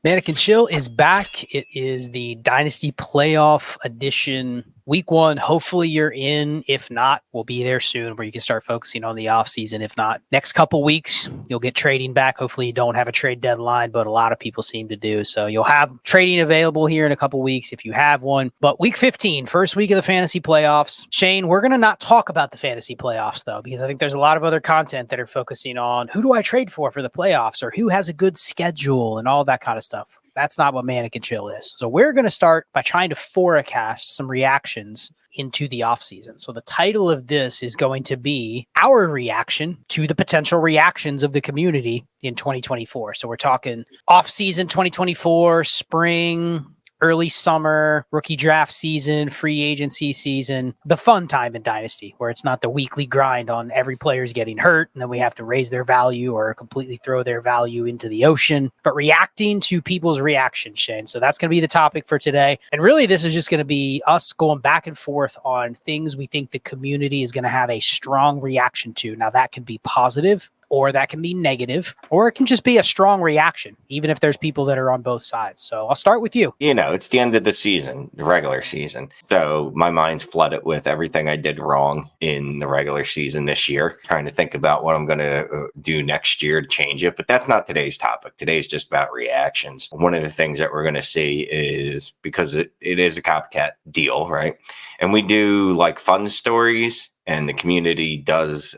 Manic and Chill is back. It is the Dynasty Playoff Edition. Week 1, hopefully you're in. If not, we'll be there soon where you can start focusing on the offseason. If not, next couple weeks, you'll get trading back. Hopefully you don't have a trade deadline, but a lot of people seem to do. So you'll have trading available here in a couple weeks if you have one. But week 15, first week of the fantasy playoffs. Shane, we're going to not talk about the fantasy playoffs, though, because I think there's a lot of other content that are focusing on who do I trade for the playoffs or who has a good schedule and all that kind of stuff. That's not what Manic and Chill is. So we're going to start by trying to forecast some reactions into the offseason. So the title of this is going to be our reaction to the potential reactions of the community in 2024. So we're talking offseason 2024, spring, early summer, rookie draft season, free agency season, the fun time in Dynasty where it's not the weekly grind on every player's getting hurt and then we have to raise their value or completely throw their value into the ocean, but reacting to people's reactions, Shane. So that's going to be the topic for today. And really, this is just going to be us going back and forth on things we think the community is going to have a strong reaction to. Now, that can be positive, or that can be negative, or it can just be a strong reaction, even if there's people that are on both sides. So I'll start with you. You know, it's the end of the season, the regular season. So my mind's flooded with everything I did wrong in the regular season this year, trying to think about what I'm going to do next year to change it. But that's not today's topic. Today's just about reactions. One of the things that we're going to see is, because it is a copycat deal, right? And we do like fun stories, and the community does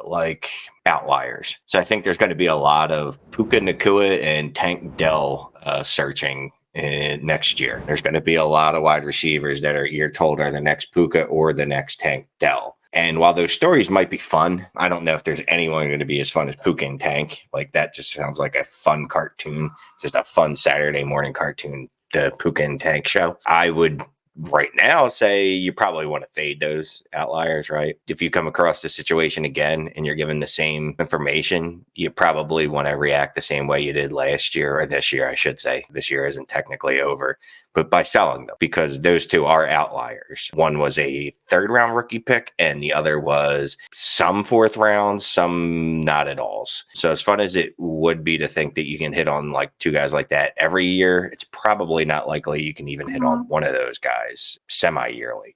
like outliers. So I think there's going to be a lot of Puka Nacua and Tank Dell searching next year. There's going to be a lot of wide receivers that you're told are the next Puka or the next Tank Dell. And while those stories might be fun, I don't know if there's anyone going to be as fun as Puka and Tank. Like, that just sounds like a fun cartoon, just a fun Saturday morning cartoon, the Puka and Tank show. I would right now say you probably want to fade those outliers, right? If you come across the situation again and you're given the same information, you probably want to react the same way you did last year, or this year, I should say. This year isn't technically over, but by selling them, because those two are outliers. One was a third round rookie pick and the other was some fourth round, some not at all. So as fun as it would be to think that you can hit on like two guys like that every year, it's probably not likely you can even hit on one of those guys semi-yearly,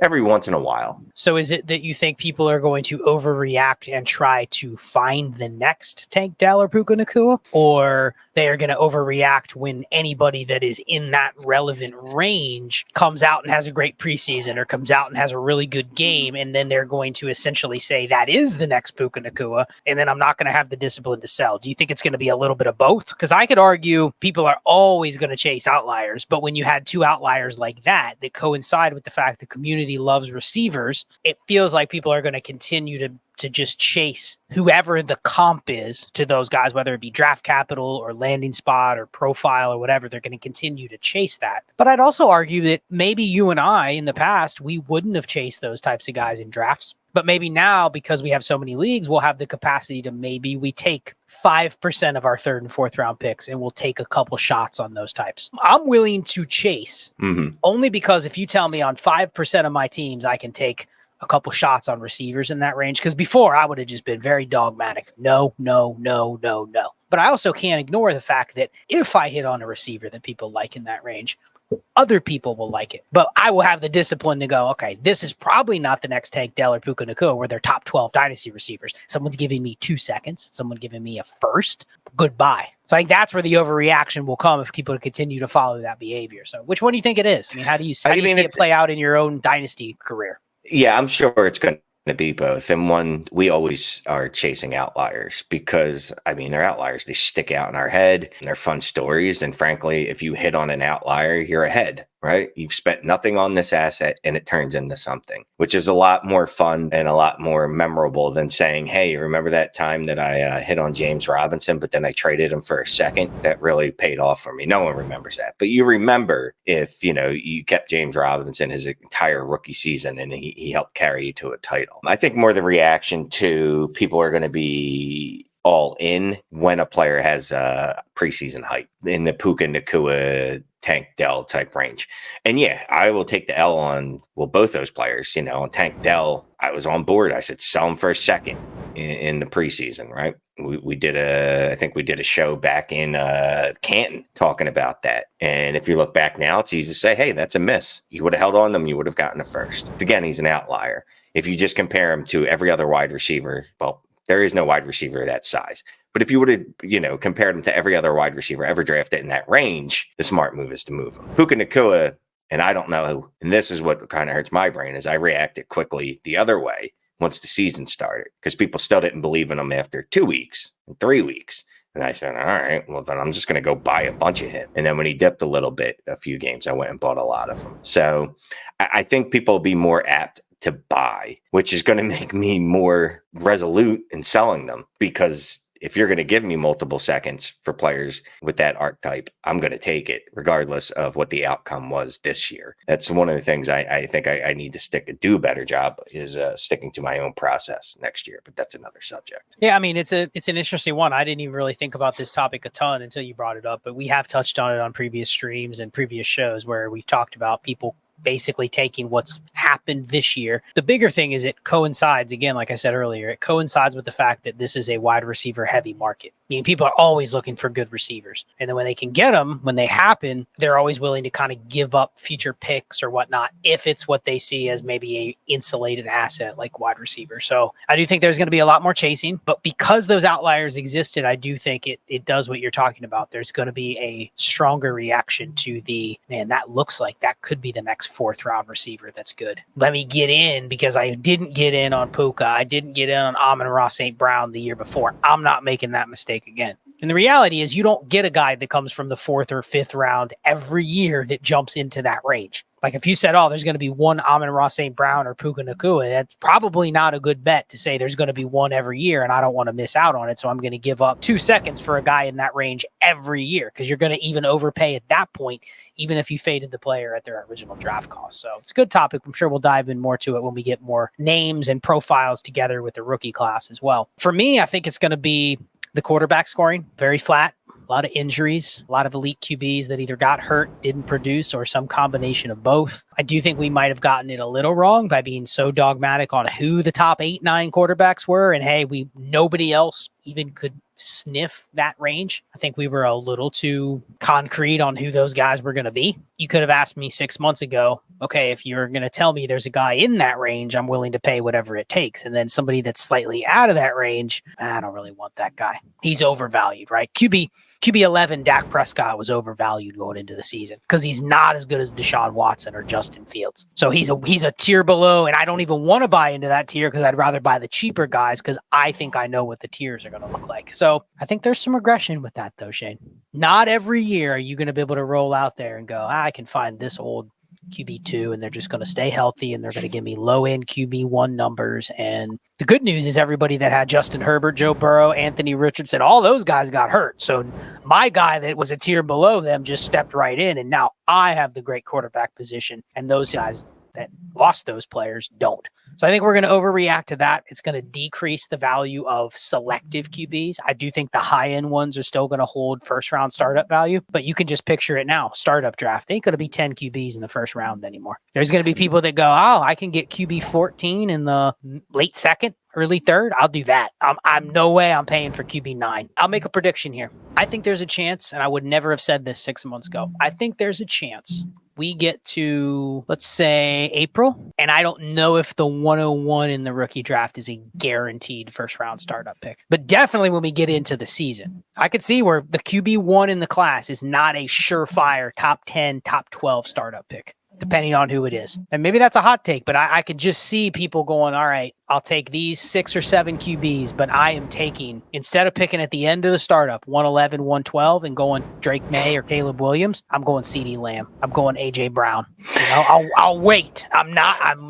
every once in a while. So is it that you think people are going to overreact and try to find the next Tank Dell or Puka Nacua, or they are going to overreact when anybody that is in that relevant range comes out and has a great preseason or comes out and has a really good game, and then they're going to essentially say that is the next Puka Nacua, and then I'm not going to have the discipline to sell? Do you think it's going to be a little bit of both? Because I could argue people are always going to chase outliers, but when you had two outliers like that coincide with the fact the community loves receivers, it feels like people are going to continue to just chase whoever the comp is to those guys, whether it be draft capital or landing spot or profile or whatever. They're going to continue to chase that. But I'd also argue that maybe you and I in the past, we wouldn't have chased those types of guys in drafts. But maybe now, because we have so many leagues, we'll have the capacity to maybe we take 5% of our third and fourth round picks and we'll take a couple shots on those types. I'm willing to chase only because if you tell me on 5% of my teams, I can take a couple shots on receivers in that range. Because before I would have just been very dogmatic. No. But I also can't ignore the fact that if I hit on a receiver that people like in that range, other people will like it. But I will have the discipline to go, okay, this is probably not the next Tank Dell or Puka Nacua where they're top 12 dynasty receivers. Someone's giving me 2 seconds. Someone giving me a first. Goodbye. So I think that's where the overreaction will come if people continue to follow that behavior. So which one do you think it is? I mean, how do you see it play out in your own dynasty career? Yeah, I'm sure it's going to be both. And one, we always are chasing outliers because, I mean, they're outliers. They stick out in our head and they're fun stories. And frankly, if you hit on an outlier, you're ahead, right? You've spent nothing on this asset and it turns into something, which is a lot more fun and a lot more memorable than saying, hey, remember that time that I hit on James Robinson, but then I traded him for a second? That really paid off for me. No one remembers that. But you remember if, you kept James Robinson his entire rookie season and he helped carry you to a title. I think more the reaction to people are going to be all in when a player has preseason hype in the Puka Nacua, Tank Dell type range. And yeah, I will take the L on, well, both those players. On Tank Dell, I was on board. I said sell him for a second in the preseason, right? I think we did a show back in Canton talking about that. And if you look back now, it's easy to say, hey, that's a miss. You would have held on them, you would have gotten a first. Again, he's an outlier. If you just compare him to every other wide receiver, well, there is no wide receiver of that size. But if you would have, compared him to every other wide receiver ever drafted in that range, the smart move is to move him. Puka Nacua, and I don't know, and this is what kind of hurts my brain, is I reacted quickly the other way once the season started, because people still didn't believe in him after 2 weeks and 3 weeks. And I said, all right, well, then I'm just going to go buy a bunch of him. And then when he dipped a little bit, a few games, I went and bought a lot of them. So I think people will be more apt to buy, which is going to make me more resolute in selling them, because if you're going to give me multiple seconds for players with that archetype, I'm going to take it regardless of what the outcome was this year. That's one of the things I think I need to do a better job is sticking to my own process next year. But that's another subject. Yeah, I mean, it's an interesting one. I didn't even really think about this topic a ton until you brought it up, but we have touched on it on previous streams and previous shows where we've talked about people basically taking what's happened this year. The bigger thing is it coincides, again, like I said earlier, it coincides with the fact that this is a wide receiver heavy market. I mean, people are always looking for good receivers. And then when they can get them, when they happen, they're always willing to kind of give up future picks or whatnot if it's what they see as maybe a insulated asset like wide receiver. So I do think there's going to be a lot more chasing, but because those outliers existed, I do think it does what you're talking about. There's going to be a stronger reaction to that looks like that could be the next 4th round receiver that's good. Let me get in because I didn't get in on Puka. I didn't get in on Amon-Ra St. Brown the year before. I'm not making that mistake again. And the reality is you don't get a guy that comes from the 4th or 5th round every year that jumps into that range. Like if you said, there's going to be one Amon-Ra St. Brown or Puka Nacua, that's probably not a good bet to say there's going to be one every year and I don't want to miss out on it. So I'm going to give up 2 seconds for a guy in that range every year because you're going to even overpay at that point, even if you faded the player at their original draft cost. So it's a good topic. I'm sure we'll dive in more to it when we get more names and profiles together with the rookie class as well. For me, I think it's going to be the quarterback scoring, very flat. A lot of injuries, a lot of elite QBs that either got hurt, didn't produce, or some combination of both. I do think we might have gotten it a little wrong by being so dogmatic on who the top 8, 9 quarterbacks were. And hey, nobody else even could sniff that range. I think we were a little too concrete on who those guys were going to be. You could have asked me 6 months ago, okay, if you're going to tell me there's a guy in that range, I'm willing to pay whatever it takes. And then somebody that's slightly out of that range, I don't really want that guy. He's overvalued, right? QB 11, Dak Prescott was overvalued going into the season because he's not as good as Deshaun Watson or Justin Fields. So he's a tier below, and I don't even want to buy into that tier because I'd rather buy the cheaper guys because I think I know what the tiers are going to look like. So I think there's some regression with that though, Shane. Not every year are you going to be able to roll out there and go, I can find this old QB2 and they're just going to stay healthy and they're going to give me low-end QB1 numbers. And the good news is everybody that had Justin Herbert, Joe Burrow, Anthony Richardson, all those guys got hurt. So my guy that was a tier below them just stepped right in, and now I have the great quarterback position, and those guys that lost those players don't. So I think we're going to overreact to that. It's going to decrease the value of selective QBs. I do think the high-end ones are still going to hold first-round startup value, but you can just picture it now. Startup draft, they ain't going to be 10 QBs in the first round anymore. There's going to be people that go, I can get QB 14 in the late 2nd, early 3rd. I'll do that. I'm no way I'm paying for QB 9. I'll make a prediction here. I think there's a chance, and I would never have said this 6 months ago. I think there's a chance we get to, let's say, April, and I don't know if the 101 in the rookie draft is a guaranteed first-round startup pick. But definitely when we get into the season, I could see where the QB1 in the class is not a surefire top 10, top 12 startup pick, depending on who it is. And maybe that's a hot take, but I could just see people going, all right, I'll take these 6 or 7 QBs, but I am taking, instead of picking at the end of the startup, 111, 112, and going Drake May or Caleb Williams, I'm going CeeDee Lamb. I'm going AJ Brown. I'll wait. I'm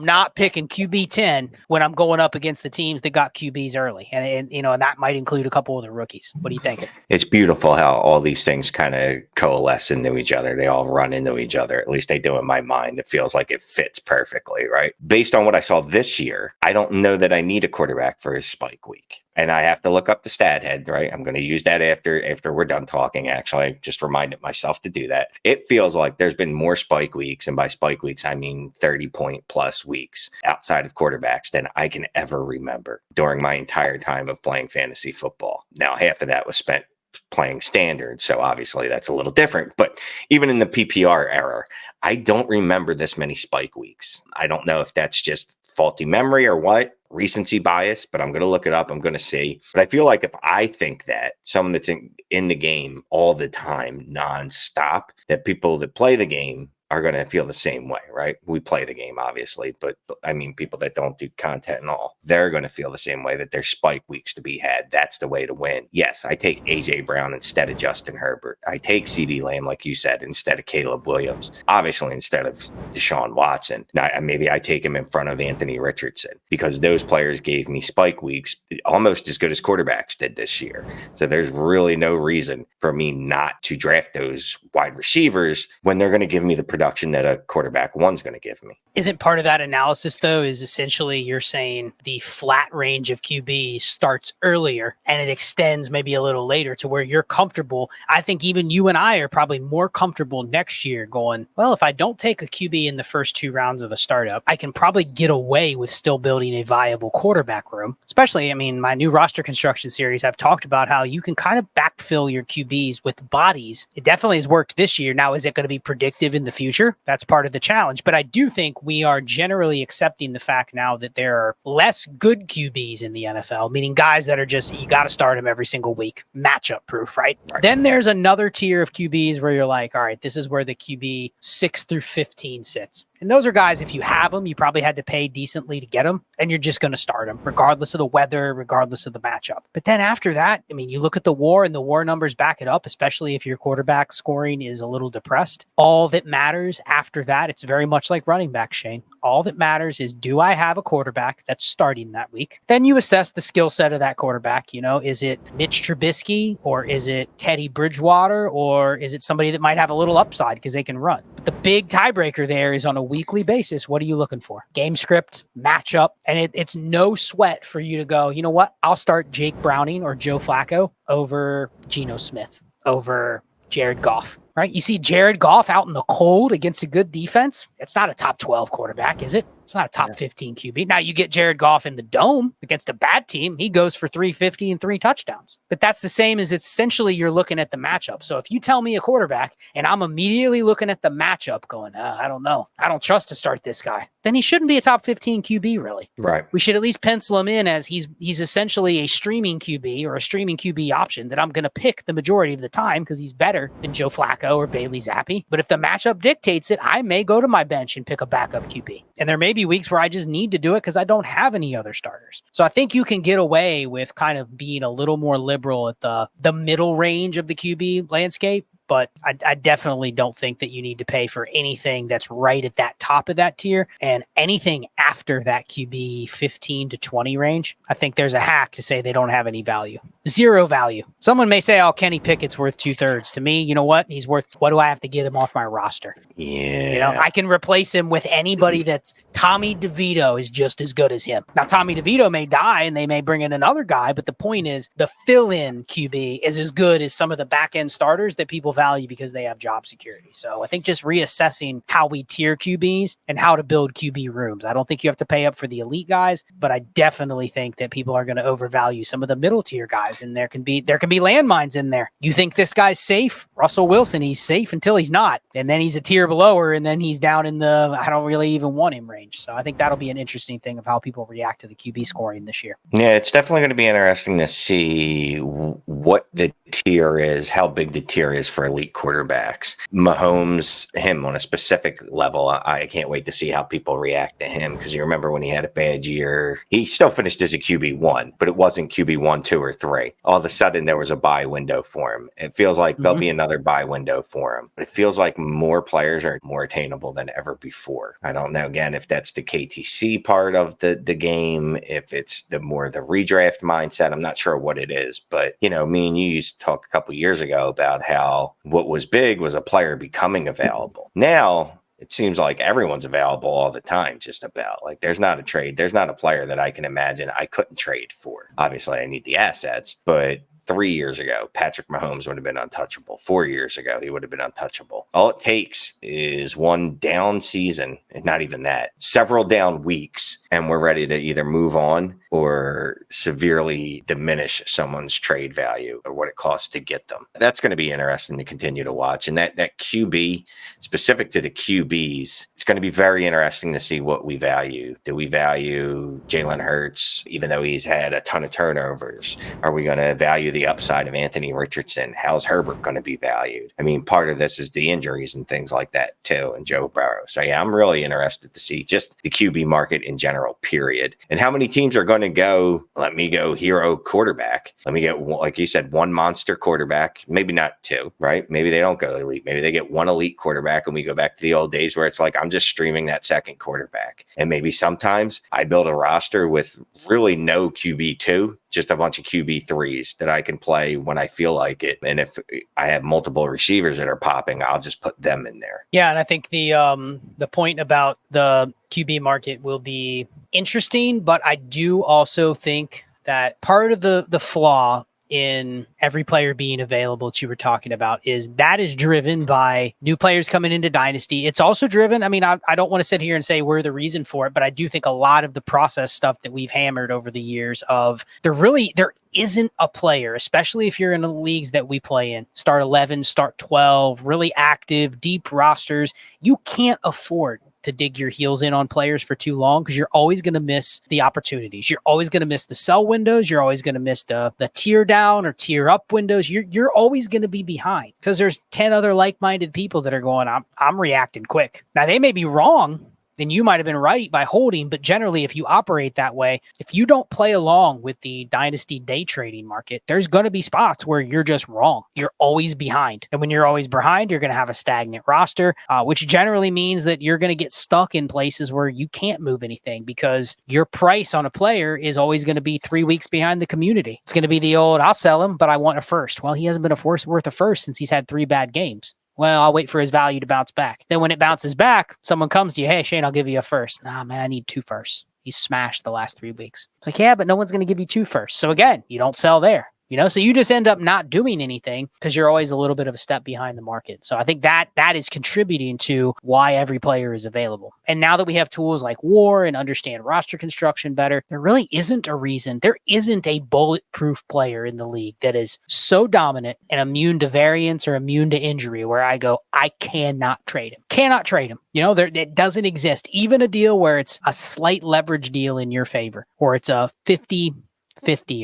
not picking QB 10 when I'm going up against the teams that got QBs early. And that might include a couple of the rookies. What do you think? It's beautiful how all these things kind of coalesce into each other. They all run into each other. At least they do in my mind. mind. It feels like it fits perfectly, right? Based on what I saw this year, I don't know that I need a quarterback for a spike week. And I have to look up the stat head, right? I'm going to use that after we're done talking, actually. I just reminded myself to do that. It feels like there's been more spike weeks, and by spike weeks, I mean 30-point plus weeks outside of quarterbacks than I can ever remember during my entire time of playing fantasy football. Now, half of that was spent playing standard, so obviously that's a little different. But even in the PPR era, I don't remember this many spike weeks. I don't know if that's just faulty memory or what, recency bias, but I'm going to look it up. I'm going to see. But I feel like if I think that someone that's in the game all the time, nonstop, that people that play the game are going to feel the same way, right? We play the game, obviously, but I mean, people that don't do content and all, they're going to feel the same way, that there's spike weeks to be had. That's the way to win. Yes, I take AJ Brown instead of Justin Herbert. I take CD Lamb, like you said, instead of Caleb Williams, obviously instead of Deshaun Watson. Now, maybe I take him in front of Anthony Richardson, because those players gave me spike weeks almost as good as quarterbacks did this year. So there's really no reason for me not to draft those wide receivers when they're going to give me the production that a quarterback one's going to give me. Isn't part of that analysis, though, is essentially you're saying the flat range of QB starts earlier and it extends maybe a little later to where you're comfortable. I think even you and I are probably more comfortable next year going, well, if I don't take a QB in the first 2 rounds of a startup, I can probably get away with still building a viable quarterback room. Especially, I mean, my new roster construction series, I've talked about how you can kind of backfill your QBs with bodies. It definitely has worked this year. Now, is it going to be predictive in the future? That's part of the challenge. But I do think we are generally accepting the fact now that there are less good QBs in the NFL, meaning guys that are just, you got to start them every single week, matchup proof, right? Then there's another tier of QBs where you're like, all right, this is where the QB 6 through 15 sits. And those are guys, if you have them, you probably had to pay decently to get them, and you're just going to start them, regardless of the weather, regardless of the matchup. But then after that, I mean, you look at the WAR, and the WAR numbers back it up, especially if your quarterback scoring is a little depressed. All that matters after that, it's very much like running back, Shane. All that matters is, do I have a quarterback that's starting that week? Then you assess the skill set of that quarterback. You know, is it Mitch Trubisky, or is it Teddy Bridgewater, or is it somebody that might have a little upside because they can run? But the big tiebreaker there is on a weekly basis. What are you looking for? Game script, matchup, and it's no sweat for you to go, you know what? I'll start Jake Browning or Joe Flacco over Geno Smith, over Jared Goff, right? You see Jared Goff out in the cold against a good defense. It's not a top 12 quarterback, is it? It's not a top 15 QB. Now you get Jared Goff in the dome against a bad team. He goes for 350 and 3 touchdowns. But that's the same as essentially you're looking at the matchup. So if you tell me a quarterback and I'm immediately looking at the matchup going, I don't know. I don't trust to start this guy. Then he shouldn't be a top 15 QB, really. Right. We should at least pencil him in as he's essentially a streaming QB or a streaming QB option that I'm going to pick the majority of the time because he's better than Joe Flacco or Bailey Zappi. But if the matchup dictates it, I may go to my bench and pick a backup QB. And there may be weeks where I just need to do it because I don't have any other starters. So I think you can get away with kind of being a little more liberal at the middle range of the QB landscape. But I definitely don't think that you need to pay for anything that's right at that top of that tier, and anything after that QB 15 to 20 range. I think there's a hack to say they don't have any value. Zero value. Someone may say, oh, Kenny Pickett's worth 2/3. To me, you know what? He's worth, what do I have to get him off my roster? Yeah. You know, I can replace him with anybody that's Tommy DeVito is just as good as him. Now, Tommy DeVito may die and they may bring in another guy, but the point is the fill-in QB is as good as some of the back-end starters that people value because they have job security. So I think just reassessing how we tier QBs and how to build QB rooms. I don't think you have to pay up for the elite guys, but I definitely think that people are going to overvalue some of the middle tier guys, and there can be landmines in there. You think this guy's safe? Russell Wilson, he's safe until he's not. And then he's a tier below her, and then he's down in the I don't really even want him range. So I think that'll be an interesting thing of how people react to the QB scoring this year. Yeah, it's definitely going to be interesting to see what the tier is, how big the tier is for elite quarterbacks. Mahomes, him on a specific level, I can't wait to see how people react to him, because you remember when he had a bad year, he still finished as a QB1, but it wasn't QB1, 2, or 3. All of a sudden, there was a buy window for him. It feels like there'll be another buy window for him, but it feels like more players are more attainable than ever before. I don't know, again, if that's the KTC part of the game, if it's the redraft mindset. I'm not sure what it is, but, you know, me and you used to talk a couple years ago about how what was big was a player becoming available. Now, it seems like everyone's available all the time, just about. Like there's not a player that I can imagine I couldn't trade for. Obviously, I need the assets, but 3 years ago, Patrick Mahomes would have been untouchable. 4 years ago, he would have been untouchable. All it takes is one down season, and not even that, several down weeks, and we're ready to either move on or severely diminish someone's trade value or what it costs to get them. That's going to be interesting to continue to watch. And that QB, specific to the QBs, it's going to be very interesting to see what we value. Do we value Jalen Hurts, even though he's had a ton of turnovers? Are we going to value the upside of Anthony Richardson? How's Herbert going to be valued? I mean, part of this is the injuries and things like that too, and Joe Burrow. So yeah, I'm really interested to see just the QB market in general, period. And how many teams are going to go, let me go hero quarterback. Let me get, like you said, one monster quarterback, maybe not two, right? Maybe they don't go elite. Maybe they get one elite quarterback and we go back to the old days where it's like, I'm just streaming that second quarterback. And maybe sometimes I build a roster with really no QB2, just a bunch of QB3s that I can play when I feel like it. And if I have multiple receivers that are popping, I'll just put them in there. Yeah, and I think the point about the QB market will be interesting, but I do also think that part of the flaw in every player being available that you were talking about is driven by new players coming into Dynasty. It's also driven, I mean, I don't want to sit here and say we're the reason for it, but I do think a lot of the process stuff that we've hammered over the years of there isn't a player, especially if you're in the leagues that we play in, start 11, start 12, really active, deep rosters. You can't afford to dig your heels in on players for too long because you're always going to miss the opportunities. You're always going to miss the sell windows. You're always going to miss the tier down or tier up windows. You're always going to be behind because there's 10 other like-minded people that are going, I'm reacting quick. Now they may be wrong, then you might have been right by holding. But generally, if you operate that way, if you don't play along with the Dynasty day trading market, there's going to be spots where you're just wrong. You're always behind. And when you're always behind, you're going to have a stagnant roster, which generally means that you're going to get stuck in places where you can't move anything because your price on a player is always going to be 3 weeks behind the community. It's going to be the old, I'll sell him, but I want a first. Well, he hasn't been worth a first since he's had 3 bad games. Well, I'll wait for his value to bounce back. Then when it bounces back, someone comes to you, hey, Shane, I'll give you a first. Nah, man, I need 2 firsts. He's smashed the last 3 weeks. It's like, yeah, but no one's going to give you 2 firsts. So again, you don't sell there. So you just end up not doing anything because you're always a little bit of a step behind the market. So I think that is contributing to why every player is available. And now that we have tools like WAR and understand roster construction better, there really isn't a reason. There isn't a bulletproof player in the league that is so dominant and immune to variance or immune to injury where I go, I cannot trade him. Cannot trade him. It doesn't exist. Even a deal where it's a slight leverage deal in your favor or it's a 50-50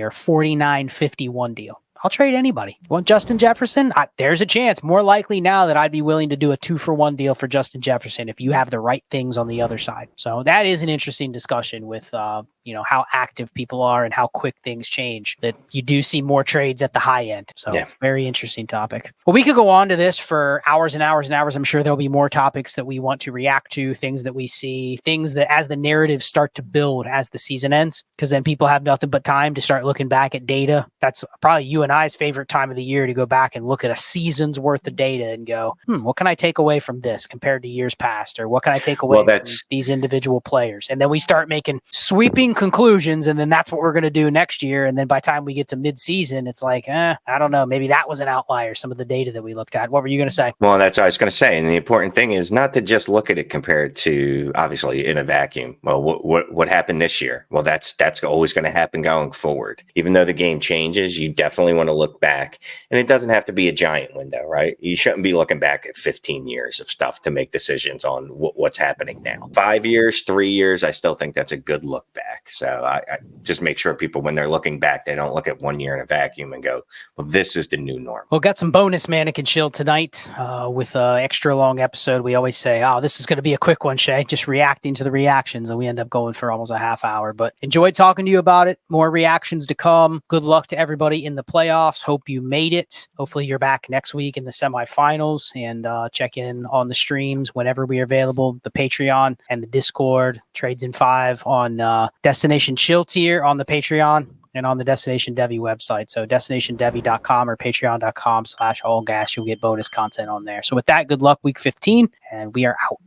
or 49-51 deal. I'll trade anybody. Want Justin Jefferson? There's a chance. More likely now that I'd be willing to do a 2-for-1 deal for Justin Jefferson if you have the right things on the other side. So that is an interesting discussion with how active people are and how quick things change, that you do see more trades at the high end. So yeah. Very interesting topic. Well, we could go on to this for hours and hours and hours. I'm sure there'll be more topics that we want to react to, things that we see, things that as the narratives start to build as the season ends, because then people have nothing but time to start looking back at data. That's probably you and I's favorite time of the year, to go back and look at a season's worth of data and go, what can I take away from this compared to years past? Or what can I take away from these individual players? And then we start making sweeping conclusions, and then that's what we're going to do next year. And then by the time we get to mid-season, it's like, I don't know, maybe that was an outlier, some of the data that we looked at. What were you going to say? Well, that's what I was going to say. And the important thing is not to just look at it compared to, obviously, in a vacuum. Well, what happened this year? Well, that's always going to happen going forward. Even though the game changes, you definitely want to look back. And it doesn't have to be a giant window, right? You shouldn't be looking back at 15 years of stuff to make decisions on what's happening now. 5 years, 3 years, I still think that's a good look back. So I just make sure people, when they're looking back, they don't look at 1 year in a vacuum and go, well, this is the new norm. We'll got some bonus Manic and Chill tonight with an extra long episode. We always say, this is going to be a quick one, Shay, just reacting to the reactions. And we end up going for almost a half hour. But enjoyed talking to you about it. More reactions to come. Good luck to everybody in the playoffs. Hope you made it. Hopefully you're back next week in the semifinals, and check in on the streams whenever we are available. The Patreon and the Discord, Trades in 5 on Destination Chill tier on the Patreon and on the Destination Devy website. So destinationdevy.com or patreon.com/allgas. You'll get bonus content on there. So with that, good luck week 15, and we are out.